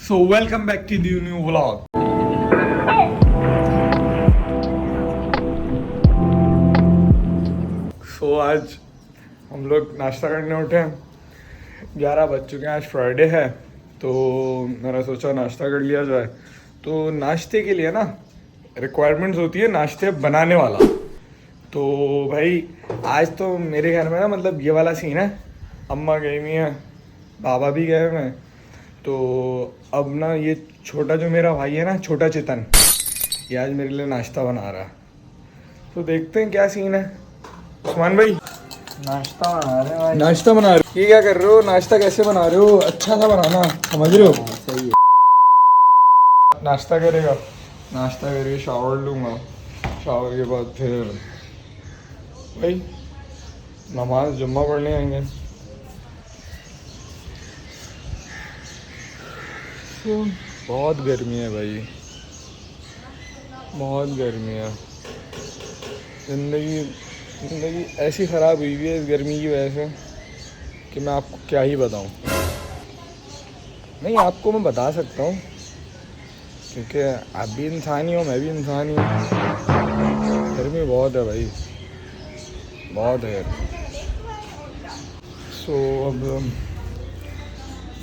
So welcome back to the new vlog. So आज हम लोग नाश्ता करने उठे हैं, 11 बज चुके हैं। आज फ्राइडे है तो मैंने सोचा नाश्ता कर लिया जाए। तो नाश्ते के लिए ना रिक्वायरमेंट्स होती है नाश्ते बनाने वाला। तो भाई आज तो मेरे घर में ना मतलब ये वाला सीन है, अम्मा गई हुई है, बाबा भी गए हुए हैं। तो अब ना ये छोटा जो मेरा भाई है ना, छोटा चेतन, ये आज मेरे लिए नाश्ता बना रहा है। तो देखते हैं क्या सीन है। उस्मान भाई नाश्ता बना रहे हैं भाई। नाश्ता बना रहे हो? ये क्या कर रहे हो? नाश्ता कैसे बना रहे हो? अच्छा सा बनाना, समझ रहे हो? सही है। नाश्ता करेगा, नाश्ता करके शावर लूँगा, शावर के बाद फिर भाई नमाज जुम्मा पढ़ने आएंगे। बहुत गर्मी है भाई, बहुत गर्मी है। ज़िंदगी ऐसी ख़राब हुई है इस गर्मी की वजह से कि मैं आपको क्या ही बताऊं। नहीं, आपको मैं बता सकता हूँ क्योंकि आप भी इंसान ही हो, मैं भी इंसान ही हूँ। गर्मी बहुत है भाई, बहुत है। सो अब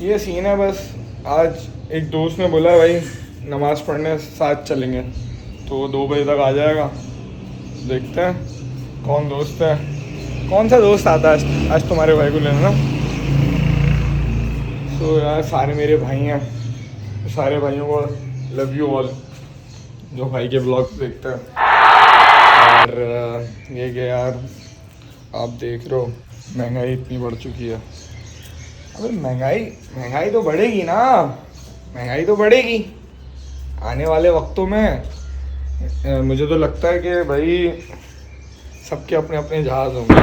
ये सीन है। बस आज एक दोस्त ने बोला भाई नमाज़ पढ़ने साथ चलेंगे, तो 2 बजे तक आ जाएगा। देखते हैं कौन दोस्त है, कौन सा दोस्त आता है आज तुम्हारे भाई को लेना ना। तो यार सारे मेरे भाई हैं, सारे भाइयों को लव यू ऑल जो भाई के ब्लॉग्स देखते हैं। और ये कि यार आप देख रहे हो महंगाई इतनी बढ़ चुकी है। अबे महंगाई तो बढ़ेगी ना, महंगाई तो बढ़ेगी आने वाले वक्तों में। मुझे तो लगता है कि भाई सबके अपने अपने जहाज़ होंगे,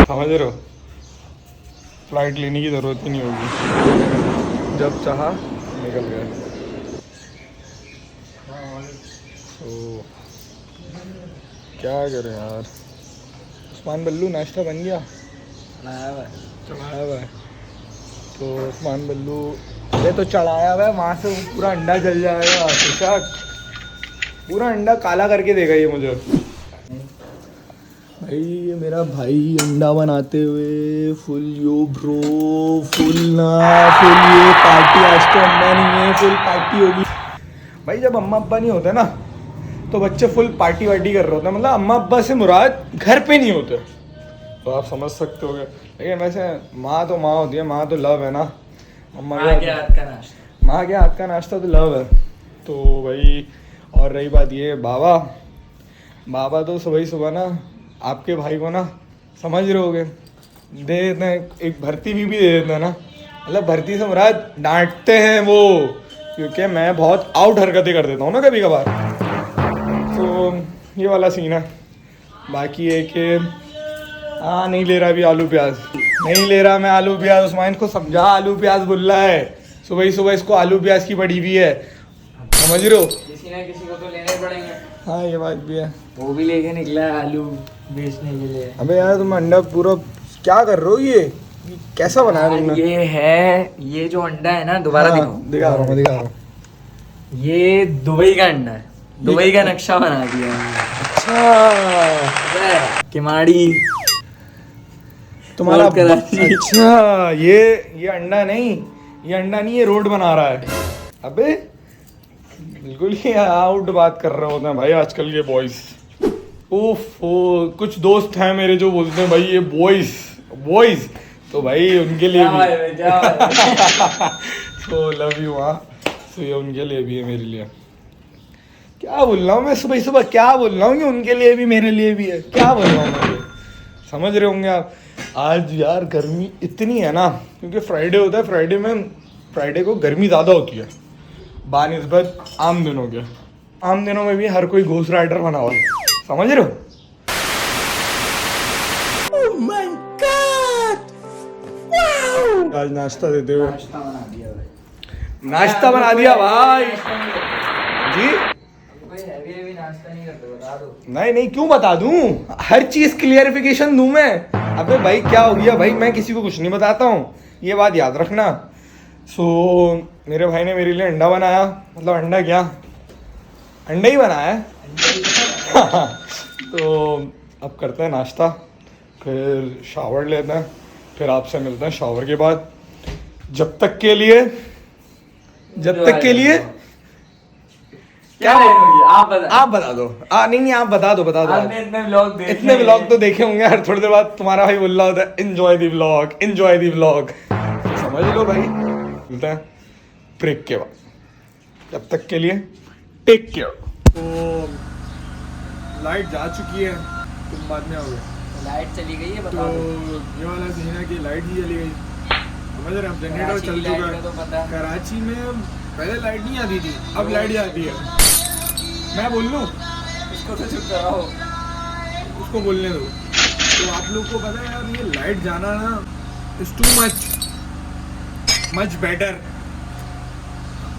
समझ रहे हो? फ्लाइट लेने की ज़रूरत ही नहीं होगी, जब चाहा निकल गए। तो क्या करें यार। उस्मान बल्लू नाश्ता बन गया? चढ़ाया हुआ है। तो उस्मान बल्लू ये तो चढ़ाया हुआ है, वहाँ से पूरा अंडा जल जाएगा। पूरा अंडा काला करके देगा ये मुझे। भाई ये मेरा भाई अंडा बनाते हुए फुल यो ब्रो, फुल ये पार्टी। आज तो अंडा नहीं है, फुल पार्टी होगी भाई। जब अम्मा अब्बा नहीं होते ना तो बच्चे फुल पार्टी वार्टी कर रहे होते हैं। मतलब अम्मा अब्बा से मुराद घर पे नहीं होते, तो आप समझ सकते होगे। लेकिन वैसे माँ तो माँ होती है, माँ तो लव है ना। माँ के हाथ का नाश्ता, माँ के हाथ का नाश्ता तो लव है। तो भाई और रही बात ये बाबा तो सुबह ही सुबह ना आपके भाई को ना समझ रहे होगे दे देते हैं, एक भर्ती भी दे देते हैं ना। मतलब भर्ती से मुराद डांटते हैं वो, क्योंकि मैं बहुत आउट हरकतें कर देता हूँ ना कभी कभार। तो ये वाला सीन है। बाकी है कि हाँ नहीं ले रहा अभी आलू प्याज, नहीं ले रहा मैं आलू प्याज। उस्मान को समझा आलू प्याज बोल रहा है, सुबह ही सुबह इसको आलू प्याज की पड़ी हुई है, समझ रहे हो? किसी ना किसी को तो लेने पड़ेंगे। हाँ ये बात भी है। वो भी लेके निकला है आलू बेचने के लिए। अबे यार तुम अंडा पूरा क्या कर रहे हो? ये कैसा बनाया तुमने? ये है, ये जो अंडा है ना, दोबारा हाँ, दिखा रहा हूँ। ये दुबई का अंडा है, दुबई का नक्शा बना दिया है। अच्छा किमाड़ी तुम्हारा कराची। अच्छा ये अंडा नहीं, ये रोड बना रहा है। अबे बिल्कुल ही आउट बात कर रहे होते हैं भाई आजकल के बॉयज। कुछ दोस्त हैं मेरे जो बोलते हैं भाई ये बॉयज तो भाई उनके लिए भी तो लव यू। हाँ तो ये उनके लिए भी है, मेरे लिए क्या बोल रहा हूँ मैं सुबह सुबह, क्या बोल रहा हूँ कि उनके लिए भी मेरे लिए भी है, क्या बोल रहा हूँ मैं? समझ रहे होंगे आप। आज यार गर्मी इतनी है ना क्योंकि फ्राइडे होता है। फ्राइडे को गर्मी ज़्यादा होती है बानिस्बत आम दिनों के। आम दिनों में भी हर कोई घोस्ट राइडर बना हुआ है, समझ रहे हो? Oh my God! Wow! आज नाश्ता देते हुए नाश्ता बना दिया भाई। नाश्ता बना दिया भाई जी। कोई हैवी नाश्ता नहीं करते, बता दो। नहीं क्यों बता दूं, हर चीज क्लियरिफिकेशन दूं मैं। अबे भाई क्या हो गया भाई, मैं किसी को कुछ नहीं बताता हूँ, ये बात याद रखना। सो मेरे भाई ने मेरे लिए अंडा बनाया, मतलब अंडा क्या, अंडा ही बनाया है। तो अब करते हैं नाश्ता, फिर शावर लेते हैं, फिर आपसे मिलते हैं शावर के बाद। जब तक के लिए क्या लेंगे आप बता दो। नहीं आप बता दो आपने इतने व्लॉग देखे इतने व्लॉग तो देखे होंगे यार। थोड़ी देर बाद तुम्हारा भाई बोल रहा होता है एंजॉय द व्लॉग। तो समझ लो भाई, मिलते हैं ब्रेक के बाद। जब तक के लिए टेक केयर। तो लाइट जा चुकी है, तुम बाद में आओगे। लाइट चली गई है, तो बता दो। ये वाला सीन है कि लाइट ही चली गई, समझ रहे हैं। अब जनरेटर कराची चल की लाइट चुका का तो है। पता है। कराची में पहले लाइट नहीं आती थी, अब लाइट आती है। मैं बोल लूँ, इसको तो चुप कराओ। उसको बोलने दो। तो आप लोग को पता है यार, ये लाइट जाना ना इज टू मच बेटर।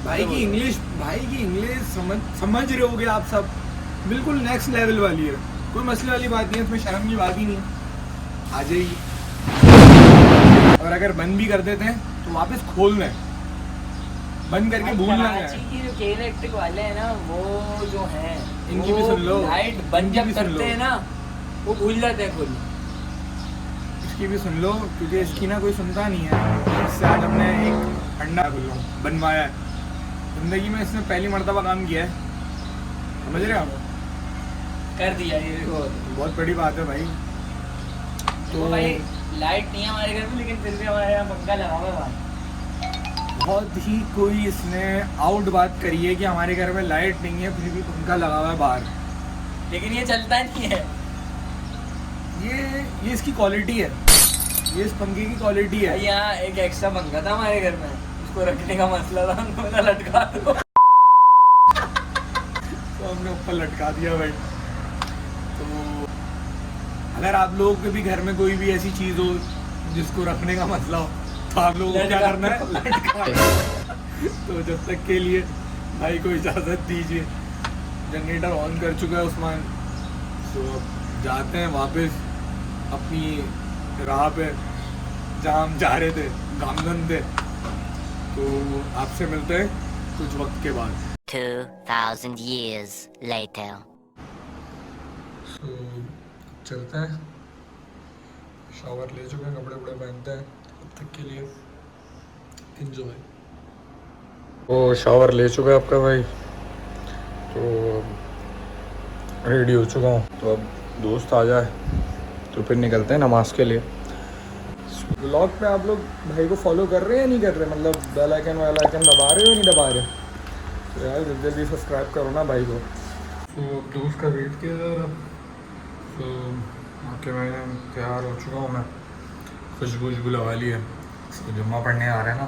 भाई की इंग्लिश समझ रहे होगे आप सब, बिल्कुल नेक्स्ट लेवल वाली है। कोई मसले वाली बात नहीं है, इसमें शर्म की बात ही नहीं है, आ जाएगी। और अगर बंद भी कर देते हैं तो वापस खोलना है, बंद करके भूलना है। कराची की जो के इलेक्ट्रिक वाले हैं ना, वो जो हैं इनकी भी सुन लो, लाइट बंद इनकी जब भी सुन करते लो। हैं ना, वो भूल जाते हैं खुद। इसकी भी सुन लो, क्योंकि इसकी ना कोई सुनता नहीं है। इससे आज हमने एक अंडा बनवाया है। जिंदगी में इसने पहली मर्तबा काम किया है, समझ रहे हो आप। कर दिया ये देखो। बहुत बड़ी बात है भाई। तो भाई लाइट नहीं है हमारे घर में, लेकिन फिर भी हमारे यहाँ पंखा लगा हुआ है बाहर। बहुत ही कोई इसने आउट बात करी है कि हमारे घर में लाइट नहीं है फिर भी पंखा लगा हुआ है बाहर। लेकिन ये चलता नहीं है। ये इसकी क्वालिटी है, ये इस पंखे की क्वालिटी है। यहाँ एक एक्स्ट्रा पंखा था हमारे घर में, उसको रखने का मसला था, हमने बोला लटका दो। तो हमने ऊपर लटका दिया भाई। तो अगर आप लोगों के भी घर में कोई भी ऐसी चीज़ हो जिसको रखने का मसला हो, तो आप लोगों को क्या करना है, लटका। तो जब तक के लिए भाई को इजाज़त दीजिए। जनरेटर ऑन कर चुका है उस्मान, तो अब जाते हैं वापस अपनी राह पे जहाँ हम जा रहे थे, गामगन थे। तो आपसे मिलते हैं कुछ वक्त के बाद। 2000 years later. तो चलते हैं, शावर ले चुके हैं, कपड़े वपड़े पहनते हैं। तब तक के लिए एंजॉय। वो शावर ले चुका है आपका भाई, तो रेडी हो चुका हूँ। तो अब दोस्त आ जाए तो फिर निकलते हैं नमाज के लिए। ब्लॉग पे आप लोग भाई को फॉलो कर रहे हैं या नहीं कर रहे, मतलब बेल आइकन दबा रहे हो या नहीं दबा रहे? तो यार जल्दी जल्दी सब्सक्राइब करो ना भाई को। तो अब दोस्त का वेट किया जा रहा। तो आके मैं तैयार हो चुका हूँ, मैं खुशबू लगा ली है। उसको जुम्मा पढ़ने आ रहे हैं ना,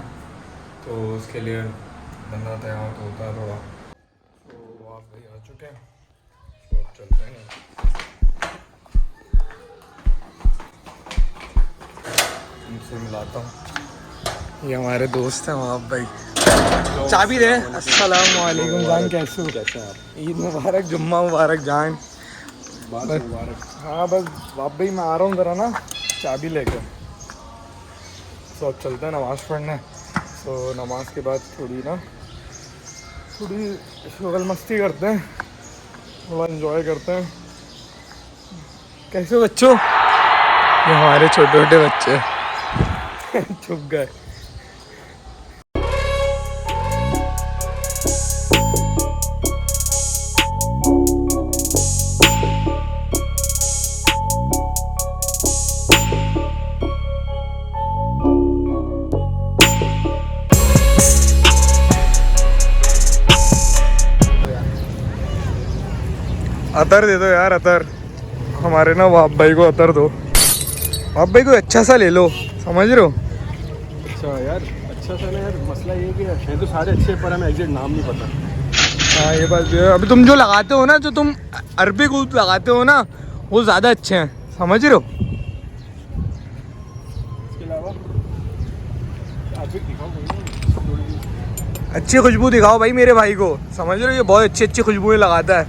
तो उसके लिए बंदा तैयार तो होता है थोड़ा। तो आप भाई आ चुके हैं, तो अब चलते हैं। उनसे मिलाता हूँ, ये हमारे दोस्त हैं वहाँ भाई। चाबी दे। अस्सलाम वालेकुम जान, कैसे हो? कैसे आप? ईद मुबारक, जुम्मा मुबारक जान। मुबारक। हाँ बस भाई मैं आ रहा हूँ ज़रा ना चाबी लेकर। तो अब चलते हैं नमाज़ पढ़ने। तो नमाज के बाद थोड़ी शुगल मस्ती करते हैं, थोड़ा इन्जॉय करते हैं। कैसे बच्चों? ये हमारे छोटे छोटे बच्चे चुप गए। अतर दे दो यार, अतर हमारे ना बाप भाई को अतर दो। बाप भाई कोई अच्छा सा ले लो, समझ रहे हो? अच्छा यार, अच्छा सा ना यार, मसला ये कि है तो सारे अच्छे, पर हमें एग्जैक्ट नाम नहीं पता। हाँ ये बात भी है। अभी तुम जो लगाते हो ना, जो तुम अरबी ऊद लगाते हो ना, वो ज़्यादा अच्छे हैं, समझ रहे हो? इसके अलावा आप भी दिखाओ कोई अच्छी खुशबू दिखाओ भाई मेरे भाई को, समझ रहे हो? ये बहुत अच्छी अच्छी खुशबुएं लगाता है।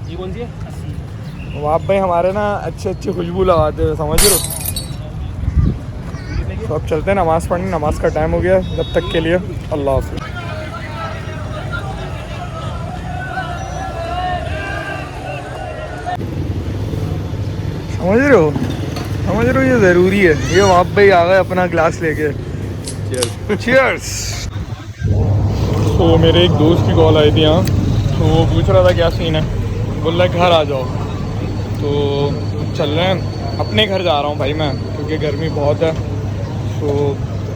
ये कौन सी है? वो आप भाई हमारे ना अच्छी अच्छी खुशबू लगाते हो, समझ रहे हो? तो अब चलते हैं नमाज़ पढ़ने, नमाज का टाइम हो गया। जब तक के लिए अल्लाह हाफ़िज़। समझ रहे हो, समझ रहे हो, ये ज़रूरी है। ये वहाँ पे आ गए अपना ग्लास लेके। चीयर्स। तो मेरे एक दोस्त की कॉल आई थी यहाँ, तो वो पूछ रहा था क्या सीन है, बोल रहा है घर आ जाओ। तो चल रहे हैं, अपने घर जा रहा हूँ भाई मैं, क्योंकि गर्मी बहुत है। तो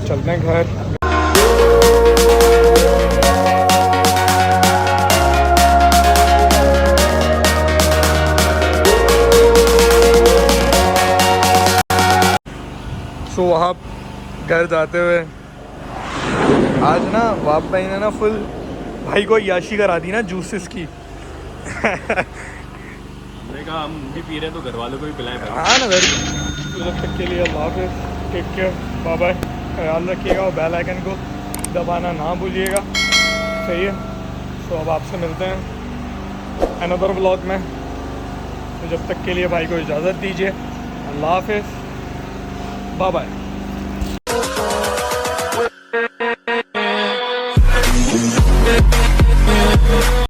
चलते हैं घर। तो वहाँ घर जाते हुए आज ना बाप भाई ने ना फुल भाई को याशी करा दी ना जूसेस की। हमने कहा हम भी पी रहे हैं तो घर वालों को भी पिलाएं भाई। हाँ ना घर। तो जब तक के लिए अल्लाह हाफ़िज़, टेक केयर, बाय बाय, ख्याल रखिएगा और बेल आइकन को दबाना ना भूलिएगा। सही है। तो अब आपसे मिलते हैं अनदर व्लॉग में। तो जब तक के लिए भाई को इजाज़त दीजिए। अल्लाह हाफ़िज़, बाय बाय।